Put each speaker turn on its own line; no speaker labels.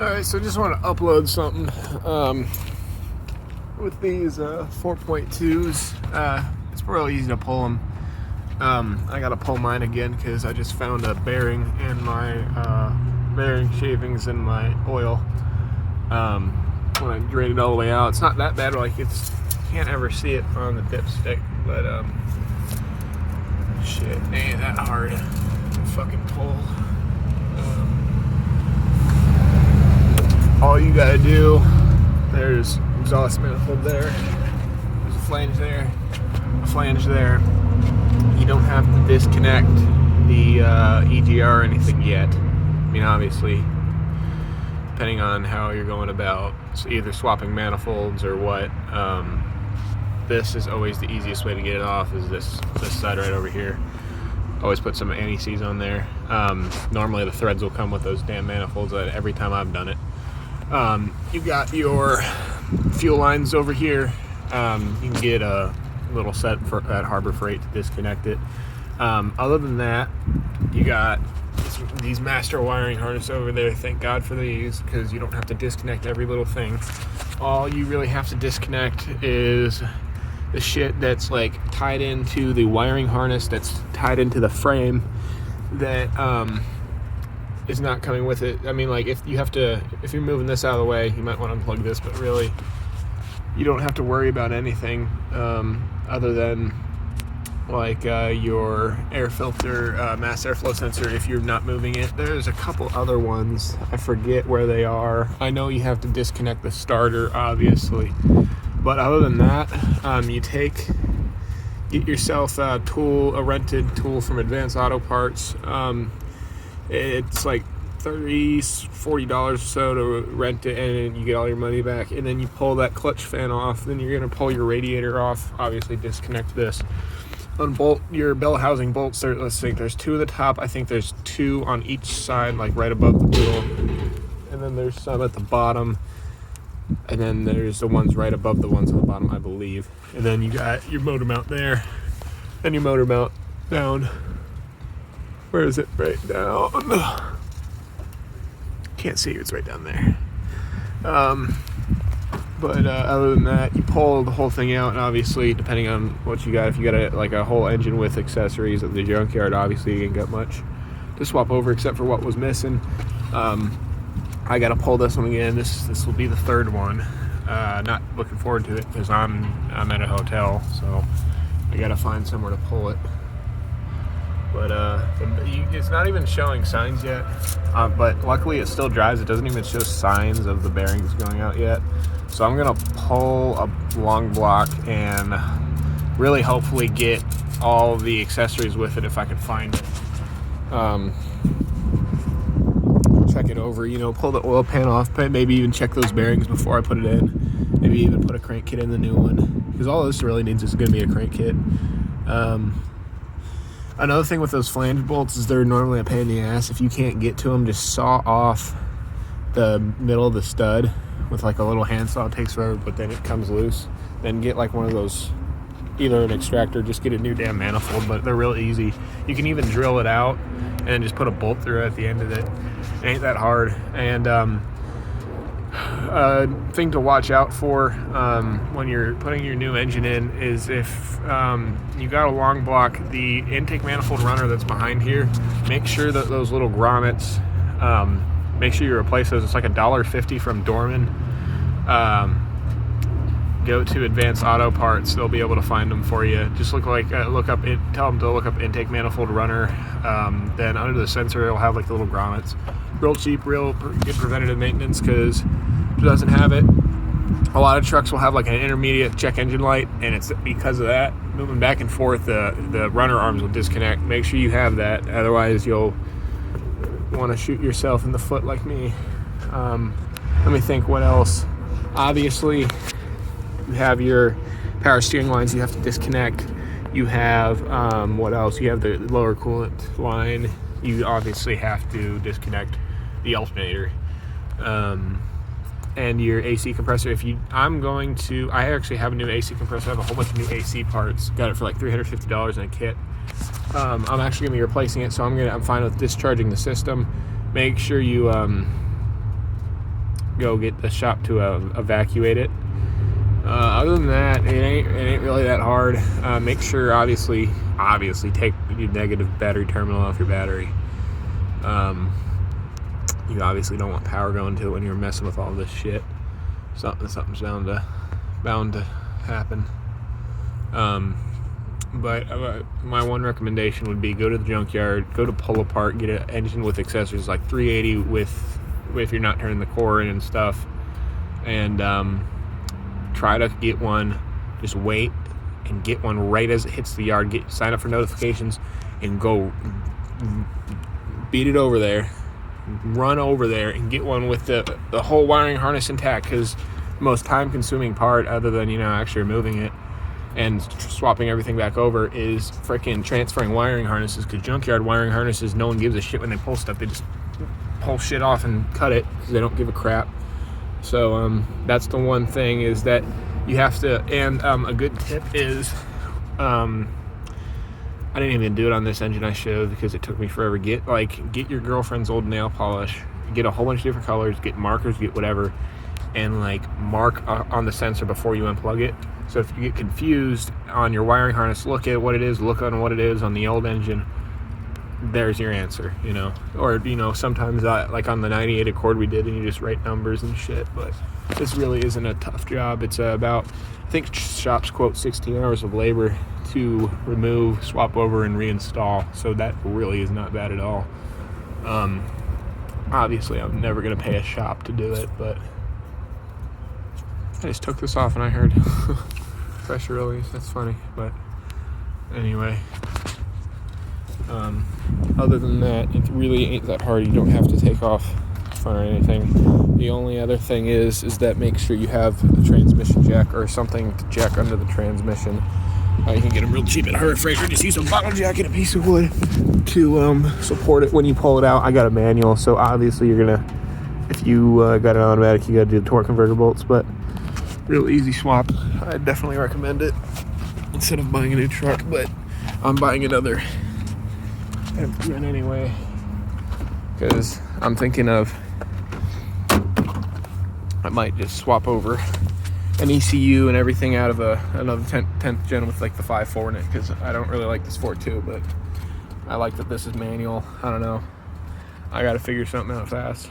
Alright, so just want to upload something with these 4.2s. It's real easy to pull them. I gotta pull mine again because I just found a bearing in my bearing shavings in my oil. When I drained it all the way out, it's not that bad. Like can't ever see it on the dipstick, but shit, it ain't that hard to fucking pull. All you gotta do, there's exhaust manifold there, there's a flange there, a flange there. You don't have to disconnect the EGR or anything yet. I mean, obviously, depending on how you're going about either swapping manifolds or what, this is always the easiest way to get it off, is this side right over here. Always put some anti-seize on there. Normally the threads will come with those damn manifolds every time I've done it. You got your fuel lines over here. You can get a little set at Harbor Freight to disconnect it. Other than that, you got these master wiring harness over there. Thank God for these, because you don't have to disconnect every little thing. All you really have to disconnect is the shit that's like tied into the wiring harness that's tied into the frame that is not coming with it. I mean, like if you're moving this out of the way, you might want to unplug this, but really you don't have to worry about anything other than like your air filter, mass airflow sensor if you're not moving it. There's a couple other ones, I forget where they are. I know you have to disconnect the starter, obviously, but other than that, you get yourself a rented tool from Advanced Auto Parts. It's like $30-40 or so to rent it, and you get all your money back. And then you pull that clutch fan off. Then you're gonna pull your radiator off. Obviously, disconnect this. Unbolt your bell housing bolts. Let's see. There's 2 at the top. I think there's 2 on each side, like right above the wheel. And then there's some at the bottom. And then there's the ones right above the ones on the bottom, I believe. And then you got your motor mount there, and your motor mount down. Where is it? Right down. Can't see, it's right down there. But other than that, you pull the whole thing out, and obviously, depending on what you got, if you got a whole engine with accessories at the junkyard, obviously you ain't got much to swap over except for what was missing. I gotta pull this one again. This will be the 3rd one. Not looking forward to it because I'm at a hotel, so I gotta find somewhere to pull it. But it's not even showing signs yet. But luckily it still drives. It doesn't even show signs of the bearings going out yet. So I'm gonna pull a long block and really hopefully get all the accessories with it if I can find it. Check it over, pull the oil pan off, maybe even check those bearings before I put it in. Maybe even put a crank kit in the new one, because all this really needs is gonna be a crank kit. Another thing with those flange bolts is they're normally a pain in the ass. If you can't get to them, just saw off the middle of the stud with like a little handsaw. It takes forever, but then it comes loose. Then get like one of those, either an extractor, just get a new damn manifold, but they're real easy. You can even drill it out and then just put a bolt through it at the end of it. It ain't that hard. And thing to watch out for when you're putting your new engine in is if you got a long block, the intake manifold runner that's behind here, make sure that those little grommets, make sure you replace those. It's like $1.50 from Dorman. Go to Advanced Auto Parts, they'll be able to find them for you. Just tell them to look up intake manifold runner. Then under the sensor it'll have like the little grommets. Real cheap, real good preventative maintenance, because if it doesn't have it, a lot of trucks will have like an intermediate check engine light, and it's because of that, moving back and forth, the runner arms will disconnect. Make sure you have that, otherwise you'll want to shoot yourself in the foot like me. Let me think what else. Obviously, you have your power steering lines you have to disconnect. You have, what else? You have the lower coolant line. You obviously have to disconnect the alternator. And your AC compressor. I actually have a new AC compressor. I have a whole bunch of new AC parts. Got it for like $350 in a kit. I'm actually gonna be replacing it, so I'm fine with discharging the system. Make sure you go get the shop to evacuate it. Other than that, it ain't really that hard. Make sure, obviously, take your negative battery terminal off your battery. You obviously don't want power going to it when you're messing with all this shit. Something's bound to happen. But my one recommendation would be go to the junkyard, go to pull apart, get an engine with accessories like 380 if you're not turning the core in and stuff, and try to get one. Just wait and get one right as it hits the yard. Sign up for notifications and go beat it over there. Run over there and get one with the whole wiring harness intact, because the most time-consuming part, other than actually removing it and swapping everything back over, is freaking transferring wiring harnesses. Because junkyard wiring harnesses, no one gives a shit when they pull stuff. They just pull shit off and cut it because they don't give a crap. So that's the one thing, is that you have to. And a good tip is, I didn't even do it on this engine. I showed because it took me forever. Get your girlfriend's old nail polish, get a whole bunch of different colors, get markers, get whatever, and mark on the sensor before you unplug it. So if you get confused on your wiring harness, look at what it is, look on what it is on the old engine. There's your answer, Or, sometimes like on the 98 Accord we did, and you just write numbers and shit. But this really isn't a tough job. It's about, I think shops quote 16 hours of labor to remove, swap over, and reinstall. So that really is not bad at all. Obviously, I'm never going to pay a shop to do it, but I just took this off and I heard pressure release. That's funny, but anyway. Other than that, it really ain't that hard. You don't have to take off front or anything. The only other thing is that make sure you have a transmission jack or something to jack under the transmission. You can get them real cheap at Harbor Freight, or just use a bottle jack and a piece of wood to support it when you pull it out. I got a manual, so obviously you're gonna, if you got an automatic, you gotta do the torque converter bolts, but real easy swap. I definitely recommend it instead of buying a new truck, but I'm buying another F150 anyway, because I'm thinking of, I might just swap over an ECU and everything out of another 10th gen with the 5.4 in it, because I don't really like this 4.2, but I like that this is manual. I don't know, I gotta figure something out fast.